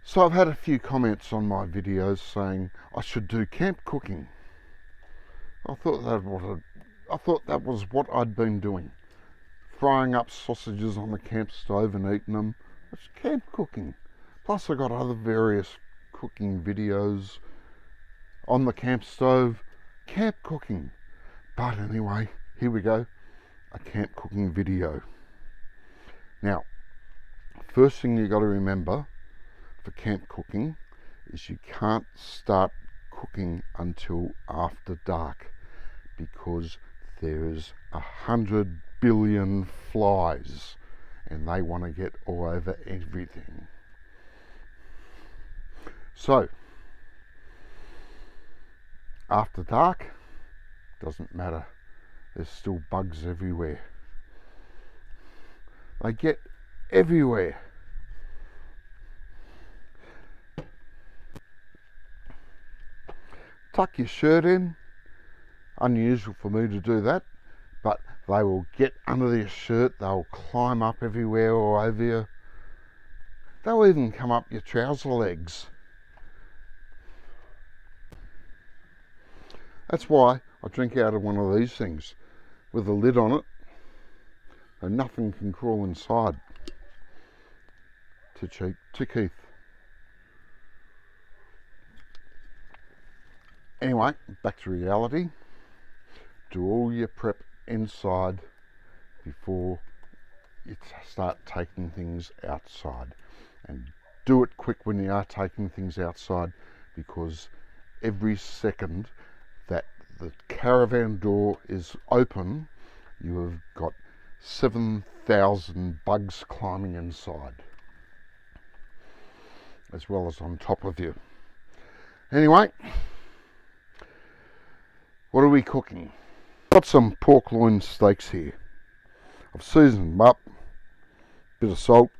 So I've had a few comments on my videos saying I should do camp cooking. I thought that was what I'd been doing. Frying up sausages on the camp stove and eating them. It's camp cooking. Plus I got other various cooking videos on the camp stove. Camp cooking. But anyway, here we go. A camp cooking video. Now, first thing you got to remember for camp cooking is you can't start cooking until after dark, because there's 100 billion flies and they want to get all over everything. So after dark, doesn't matter, there's still bugs everywhere. They get everywhere. Tuck your shirt in. Unusual for me to do that, but they will get under your shirt, they'll climb up everywhere all over you. They'll even come up your trouser legs. That's why I drink out of one of these things with a lid on it, so nothing can crawl inside. Too cheap, too Keith. Anyway, back to reality. Do all your prep inside before you start taking things outside, and do it quick when you are taking things outside, because every second that the caravan door is open, you have got 7,000 bugs climbing inside, as well as on top of you. Anyway, what are we cooking? Got some pork loin steaks here. I've seasoned them up, bit of salt,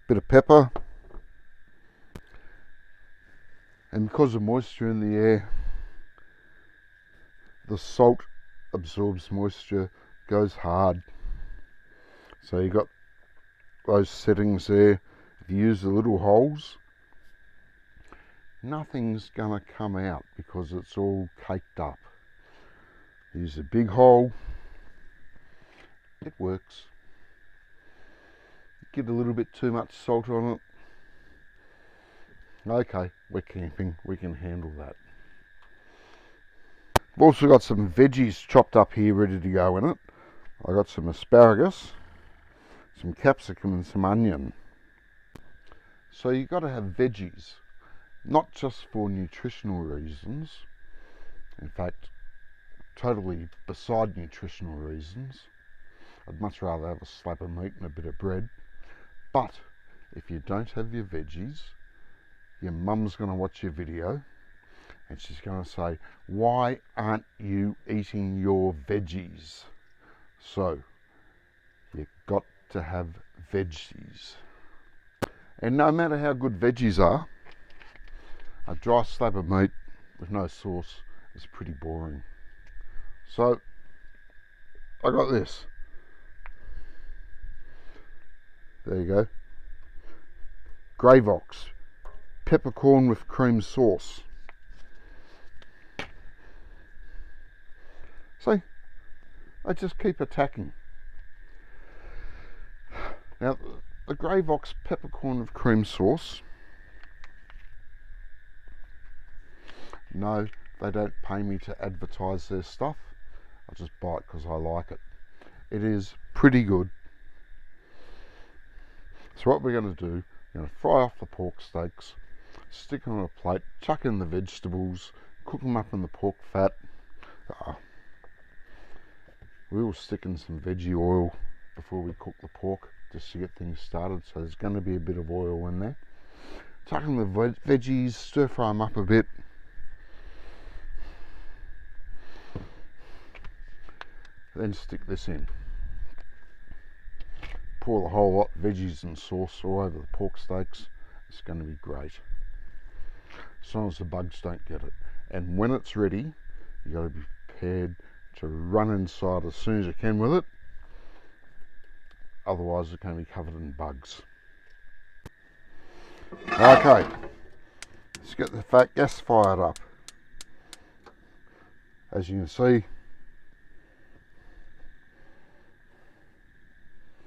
bit of pepper, and because of moisture in the air, the salt absorbs moisture, goes hard. So you got those settings there. If you use the little holes, nothing's gonna come out because it's all caked up. Use a big hole, it works. Get a little bit too much salt on it. Okay, we're camping, we can handle that. I've also got some veggies chopped up here ready to go in it. I got some asparagus, some capsicum and some onion. So you've got to have veggies, not just for nutritional reasons, in fact totally beside nutritional reasons. I'd much rather have a slab of meat and a bit of bread. But if you don't have your veggies, your mum's going to watch your video and she's going to say, why aren't you eating your veggies? So you've got to have veggies. And no matter how good veggies are, a dry slab of meat with no sauce is pretty boring. So I got this. There you go. Gravox peppercorn with cream sauce. See, I just keep attacking. Now, the Gravox peppercorn with cream sauce, no, they don't pay me to advertise their stuff. I just buy it because I like it. It is pretty good. So what we're going to do, we're going to fry off the pork steaks, stick them on a plate, chuck in the vegetables, cook them up in the pork fat. We will stick in some veggie oil before we cook the pork, just to get things started, so there's going to be a bit of oil in there. Chuck in the veggies, stir fry them up a bit. Then stick this in. Pour the whole lot, veggies and sauce, all over the pork steaks. It's going to be great, as long as the bugs don't get it. And when it's ready, you got to be prepared to run inside as soon as you can with it, otherwise it's going to be covered in bugs. Okay, let's get the fat gas fired up. As you can see,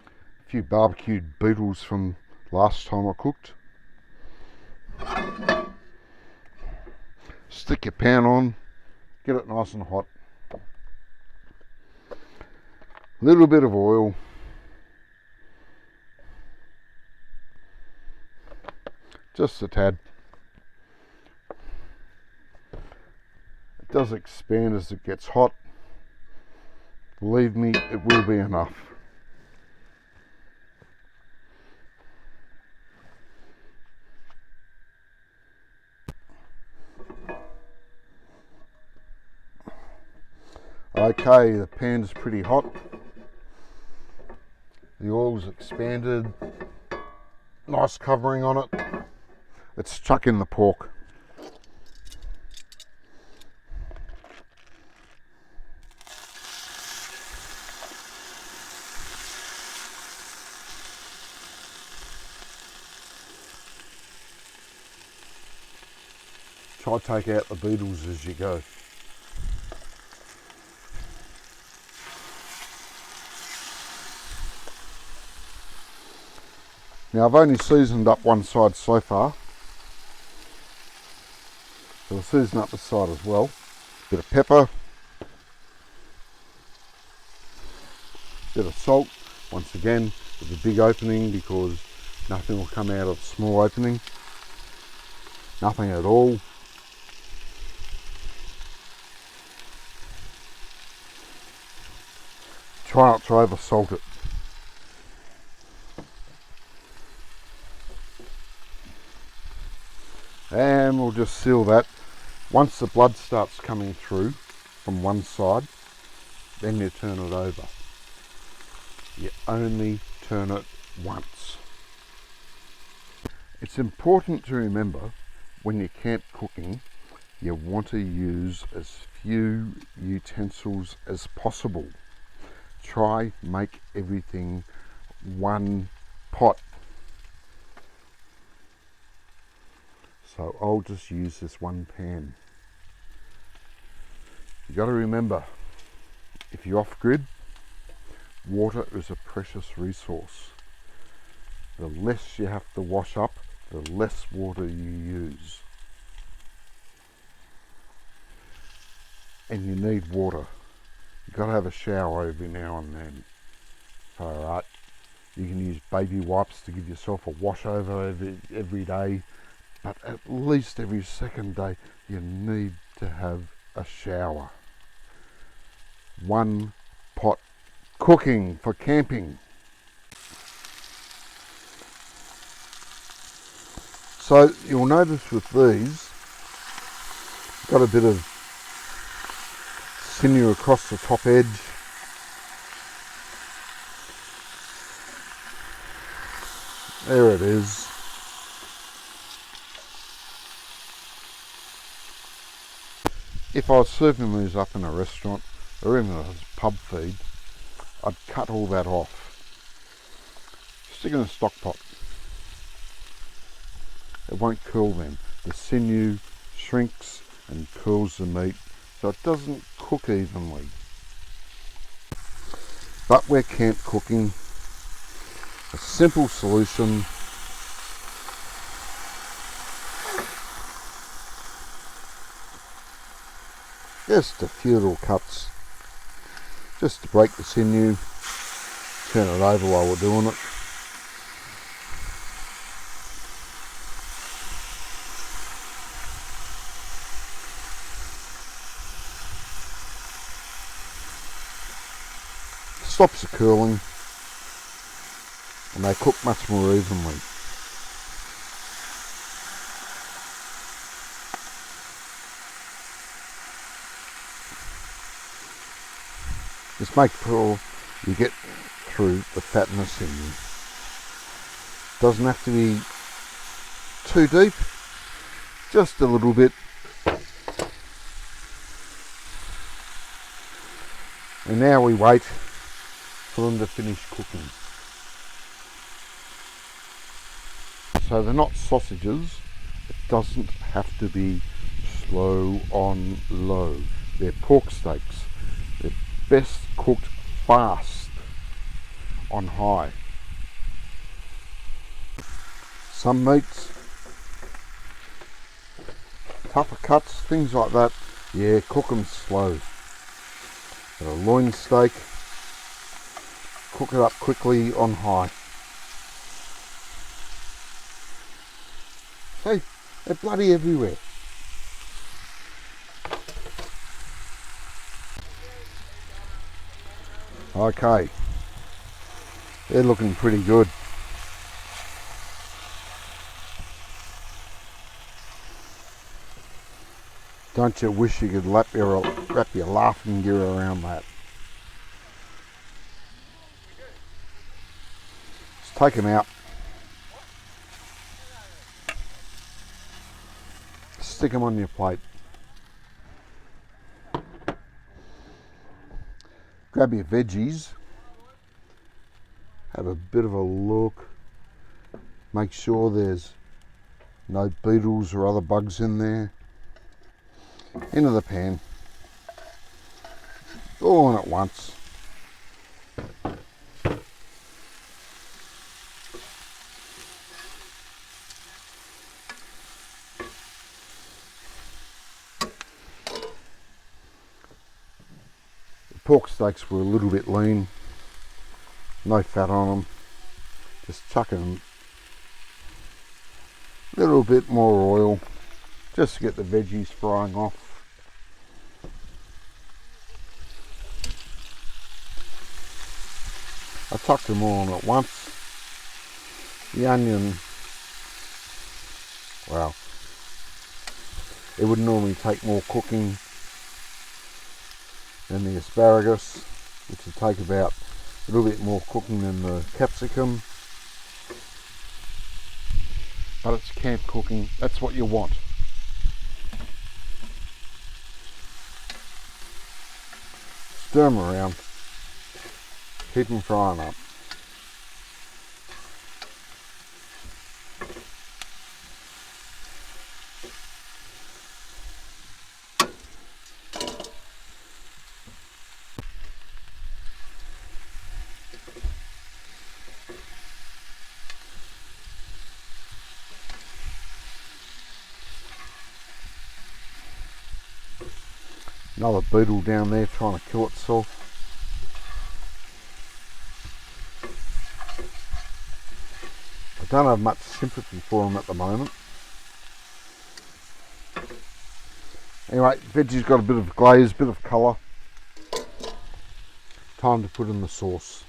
a few barbecued beetles from last time I cooked. Stick your pan on, get it nice and hot. A little bit of oil. Just a tad. It does expand as it gets hot. Believe me, it will be enough. Okay, the pan's pretty hot. The oil's expanded. Nice covering on it. Let's chuck in the pork. Try to take out the beetles as you go. Now I've only seasoned up one side so far, so we'll season up this side as well. Bit of pepper, bit of salt, once again with a big opening because nothing will come out of a small opening, nothing at all. Try not to over salt it. And we'll just seal that. Once the blood starts coming through from one side, then you turn it over. You only turn it once. It's important to remember when you're camp cooking, you want to use as few utensils as possible. Try make everything one pot. So I'll just use this one pan. You got to remember, if you're off grid, water is a precious resource. The less you have to wash up, the less water you use. And you need water. You've got to have a shower every now and then. Alright, you can use baby wipes to give yourself a wash over every day. But at least every second day you need to have a shower. One pot cooking for camping. So you'll notice with these, got a bit of sinew across the top edge. There it is. If I was serving these up in a restaurant or even a pub feed, I'd cut all that off. Stick in a stock pot. It won't curl then. The sinew shrinks and curls the meat so it doesn't cook evenly. But we're camp cooking. A simple solution. Just a few little cuts, just to break the sinew. Turn it over while we're doing it. Stops the curling and they cook much more evenly. Just make sure you get through the fatness in you. Doesn't have to be too deep, just a little bit. And now we wait for them to finish cooking. So they're not sausages. It doesn't have to be slow on low. They're pork steaks. They're best cooked fast on high. Some meats, tougher cuts, things like that, yeah, cook them slow. But a loin steak, cook it up quickly on high. Hey, they're bloody everywhere. Okay, they're looking pretty good. Don't you wish you could wrap your laughing gear around that? Let's take them out. Stick them on your plate. Grab your veggies. Have a bit of a look. Make sure there's no beetles or other bugs in there. Into the pan. All on at once. The pork steaks were a little bit lean. No fat on them. Just chucking a little bit more oil just to get the veggies frying off. I tucked them all on at once. The onion, well, it would normally take more cooking than the asparagus, which would take about a little bit more cooking than the capsicum. But it's camp cooking, that's what you want. Stir them around, keep them frying up. Another beetle down there trying to kill itself. I don't have much sympathy for them at the moment. Anyway, veggie's got a bit of glaze, bit of colour. Time to put in the sauce.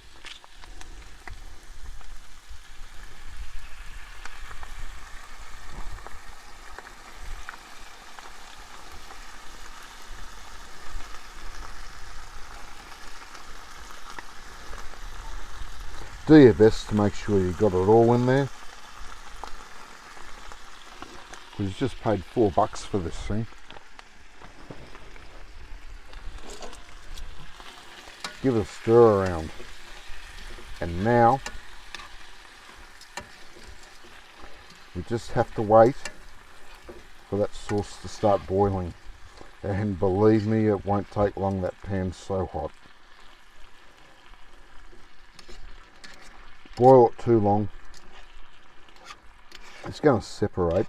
Do your best to make sure you got it all in there. Because you just paid $4 for this thing. Give it a stir around. And now we just have to wait for that sauce to start boiling. And believe me, it won't take long, that pan's so hot. Boil it too long, it's going to separate.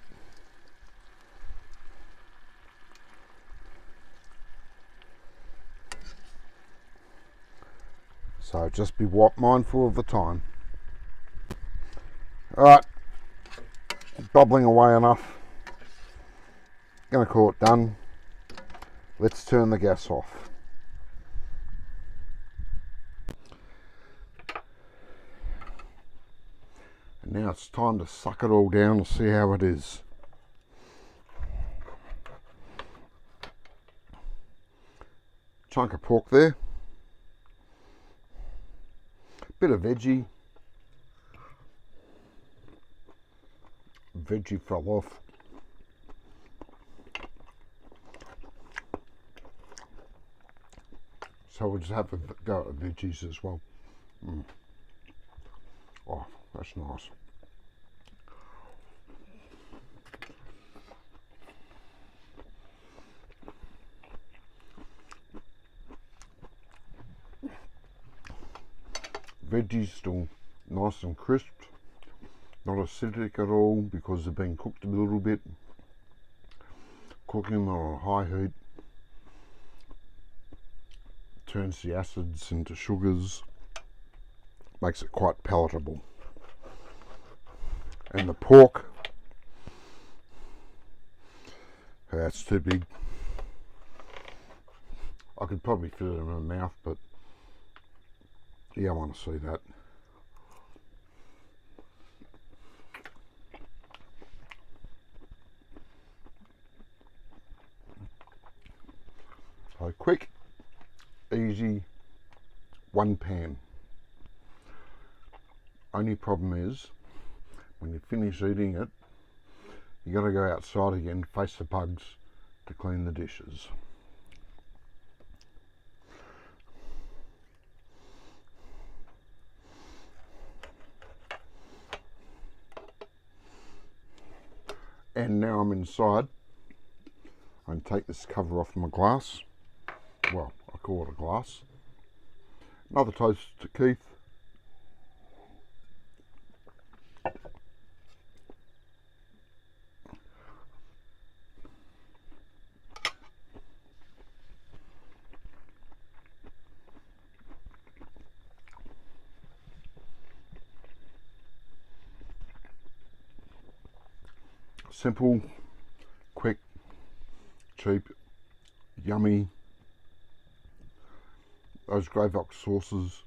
So just be mindful of the time. Alright, bubbling away enough. Gonna call it done. Let's turn the gas off. And now it's time to suck it all down and see how it is. Chunk of pork there. Bit of veggie. Veggie fell off. So we'll just have a go at veggies as well. Oh, that's nice. Veggies still nice and crisp, not acidic at all because they've been cooked a little bit. Cooking them on a high heat turns the acids into sugars, makes it quite palatable. And the pork, that's too big. I could probably fit it in my mouth, but yeah, I want to see that. So quick, easy, one pan. Only problem is, when you finish eating it, you got to go outside again, face the bugs to clean the dishes. And now I'm inside. I can take this cover off my glass. Well, I call it a glass. Another toast to Keith. Simple, quick, cheap, yummy. Those Greyvox sauces,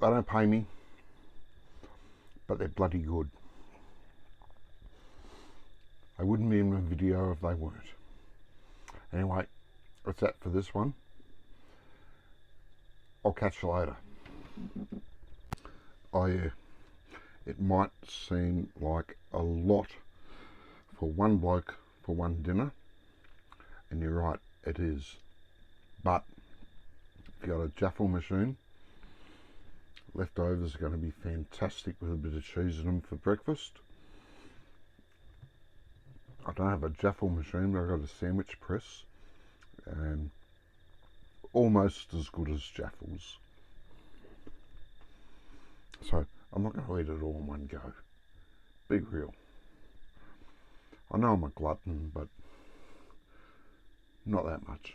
they don't pay me, but they're bloody good. They wouldn't be in my video if they weren't. Anyway, that's that for this one. I'll catch you later. Oh yeah, it might seem like a lot for one bloke for one dinner, and you're right, it is. But if you've got a jaffle machine, leftovers are going to be fantastic with a bit of cheese in them for breakfast. I don't have a jaffle machine, but I've got a sandwich press, and almost as good as jaffles. So I'm not going to eat it all in one go. Be real. I know I'm a glutton, but not that much.